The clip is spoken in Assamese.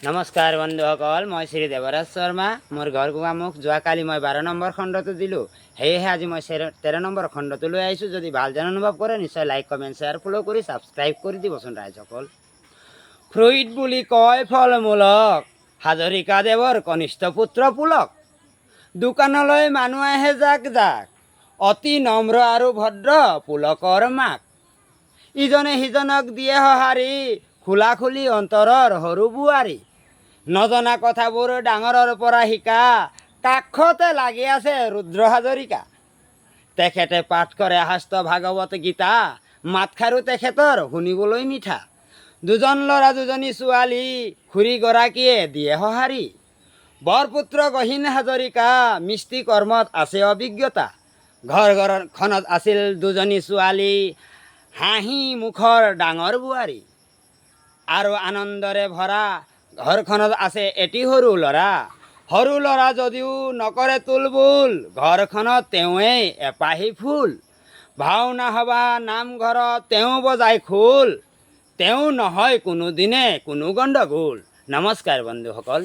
নমস্কাৰ বন্ধুসকল, মই শ্ৰী দেৱৰাজ শৰ্মা। মোৰ ঘৰ গোগামুখ। যোৱাকালি মই 12 নম্বৰ খণ্ডটো দিলোঁ, সেয়েহে আজি মই 13 নম্বৰ খণ্ডটো লৈ আহিছোঁ। যদি ভাল যেন অনুভৱ কৰে নিশ্চয় লাইক, কমেণ্ট, শ্বেয়াৰ, ফ'ল' কৰি ছাবস্ক্ৰাইব কৰি দিবচোন ৰাইজসকল। ফ্ৰুইট বুলি কয় ফল মূলক, হাজৰিকাদেৱৰ কনিষ্ঠ পুত্ৰ পুলক। দোকানলৈ মানুহ আহে জাক জাক, অতি নম্ৰ আৰু ভদ্ৰ পুলকৰ মাক। ইজনে সিজনক দিয়ে সঁহাৰি, খোলাখুলি অন্তৰৰ সৰু বোৱাৰী। নজনা কথাবোৰ ডাঙৰৰ পৰা শিকা, কাষতে লাগি আছে ৰুদ্ৰ হাজৰিকা। তেখেতে পাঠ কৰে শাস্ত্ৰ ভাগৱত গীতা, মাতষাৰো তেখেতৰ শুনিবলৈ মিঠা। দুজন ল'ৰা দুজনী ছোৱালী, খুৰীগৰাকীয়ে দিয়ে সঁহাৰি। বৰপুত্ৰ গহীন হাজৰিকা, মিস্ত্ৰী কৰ্মত আছে অভিজ্ঞতা। ঘৰখনত আছিল দুজনী ছোৱালী, হাঁহি মুখৰ ডাঙৰ বোৱাৰী। আৰু আনন্দৰে ভৰা ঘৰখনত আছে এটি সৰু ল'ৰা। সৰু ল'ৰা যদিও নকৰে তুলবুল, ঘৰখনত তেওঁৱেই এপাহি ফুল। ভাওনা সভা নামঘৰত তেওঁ বজাই খোল, তেওঁ নহয় কোনোদিনে কোনো গণ্ডগোল। নমস্কাৰ বন্ধুসকল।